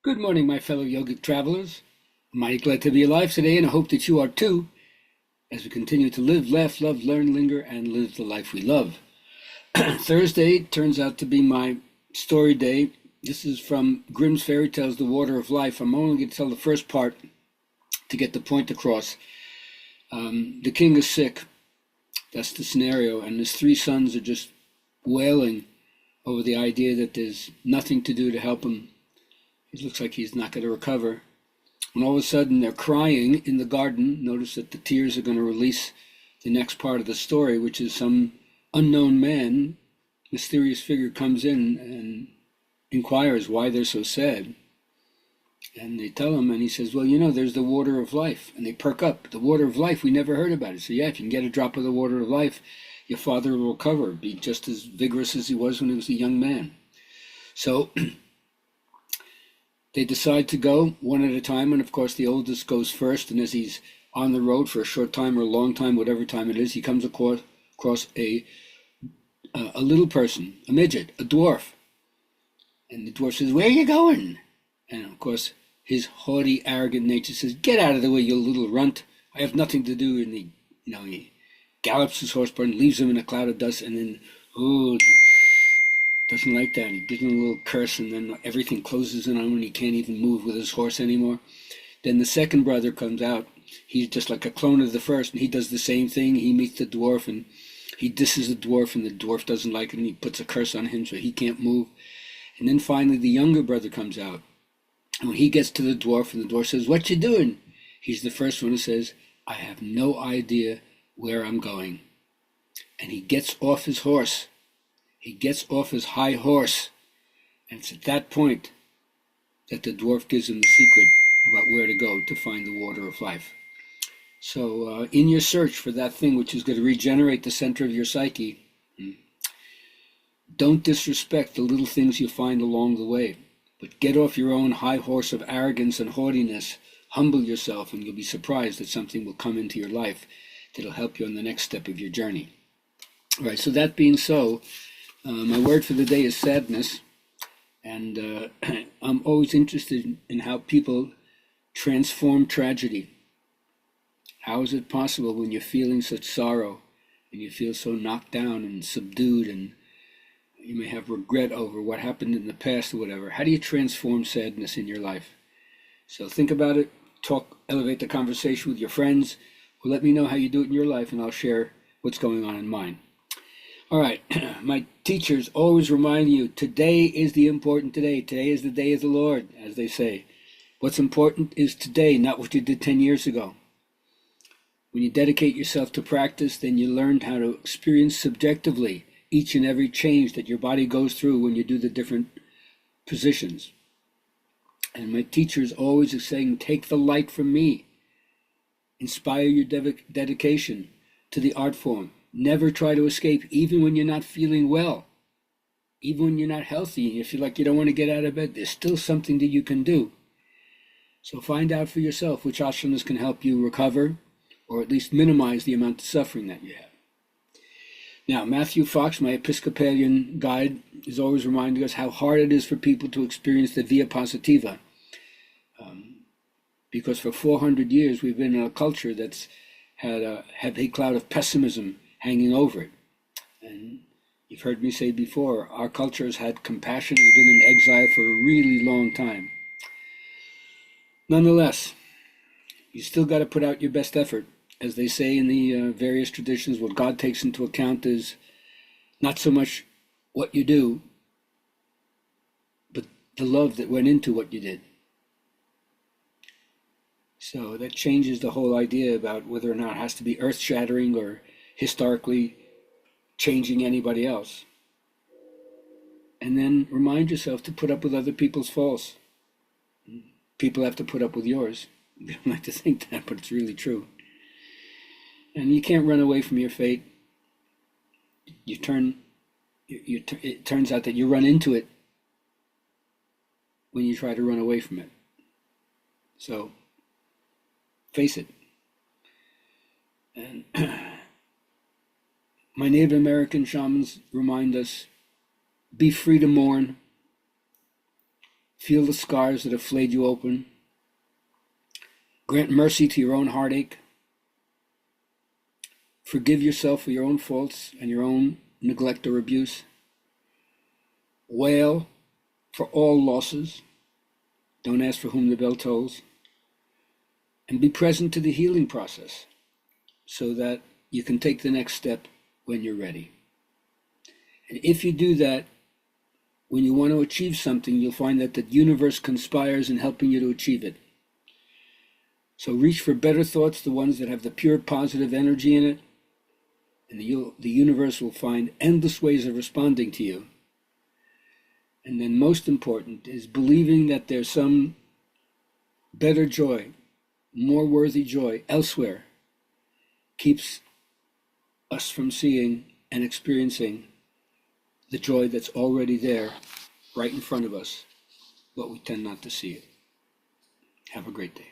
Good morning, my fellow yogic travelers. I'm mighty glad to be alive today, and I hope that you are too, as we continue to live, laugh, love, learn, linger, and live the life we love. Thursday turns out to be my story day. This is from Grimm's Fairy Tales, The Water of Life. I'm only going to tell the first part to get the point across. The king is sick. That's the scenario, and his three sons are just wailing over the idea that there's nothing to do to help him. It looks like he's not going to recover. And all of a sudden, they're crying in the garden. Notice that the tears are going to release the next part of the story, which is some unknown man, mysterious figure, comes in and inquires why they're so sad. And they tell him, and he says, well, there's the water of life. And they perk up. The water of life, we never heard about it. So yeah, if you can get a drop of the water of life, your father will recover, be just as vigorous as he was when he was a young man. So they decide to go one at a time, and of course the oldest goes first, and as he's on the road for a short time or a long time, whatever time it is, he comes across a little person, a midget, a dwarf. And the dwarf says, where are you going? And of course his haughty, arrogant nature says, get out of the way, you little runt. I have nothing to do. And he gallops his horse, and leaves him in a cloud of dust, and then, doesn't like that. He gives him a little curse, and then everything closes in on him, and he can't even move with his horse anymore. Then the second brother comes out. He's just like a clone of the first, and he does the same thing. He meets the dwarf, and he disses the dwarf, and the dwarf doesn't like it, and he puts a curse on him so he can't move. And then finally the younger brother comes out. And when he gets to the dwarf, and the dwarf says, what you doing? He's the first one who says, I have no idea where I'm going. And he gets off his horse. He gets off his high horse, and it's at that point that the dwarf gives him the secret about where to go to find the water of life. So in your search for that thing which is going to regenerate the center of your psyche, don't disrespect the little things you find along the way, but get off your own high horse of arrogance and haughtiness, humble yourself, and you'll be surprised that something will come into your life that'll help you on the next step of your journey. All right, so that being so, my word for the day is sadness, and I'm always interested in how people transform tragedy. How is it possible when you're feeling such sorrow and you feel so knocked down and subdued, and you may have regret over what happened in the past or whatever? How do you transform sadness in your life? So think about it, elevate the conversation with your friends, or let me know how you do it in your life, and I'll share what's going on in mine. All right, my teachers always remind you, today is the important today. Today is the day of the Lord, as they say. What's important is today, not what you did 10 years ago. When you dedicate yourself to practice, then you learn how to experience subjectively each and every change that your body goes through when you do the different positions. And my teachers always are saying, take the light from me. Inspire your dedication to the art form. Never try to escape, even when you're not feeling well, even when you're not healthy, and you feel like you don't want to get out of bed. There's still something that you can do. So find out for yourself which asanas can help you recover, or at least minimize the amount of suffering that you have. Now, Matthew Fox, my Episcopalian guide, is always reminding us how hard it is for people to experience the via positiva. Because for 400 years, we've been in a culture that's had a heavy cloud of pessimism hanging over it. And you've heard me say before, our culture has had compassion, has been in exile for a really long time. Nonetheless, you still got to put out your best effort. As they say in the various traditions, what God takes into account is not so much what you do, but the love that went into what you did. So that changes the whole idea about whether or not it has to be earth-shattering or historically changing anybody else. And then remind yourself to put up with other people's faults. People have to put up with yours. You don't like to think that, but it's really true. And you can't run away from your fate. It turns out that you run into it when you try to run away from it. So face it. And my Native American shamans remind us, be free to mourn. Feel the scars that have flayed you open. Grant mercy to your own heartache. Forgive yourself for your own faults and your own neglect or abuse. Wail for all losses. Don't ask for whom the bell tolls. And be present to the healing process so that you can take the next step when you're ready. And if you do that, when you want to achieve something, you'll find that the universe conspires in helping you to achieve it. So reach for better thoughts, the ones that have the pure positive energy in it, and the universe will find endless ways of responding to you. And then most important is believing that there's some better joy, more worthy joy elsewhere, keeps us from seeing and experiencing the joy that's already there, right in front of us, but we tend not to see it. Have a great day.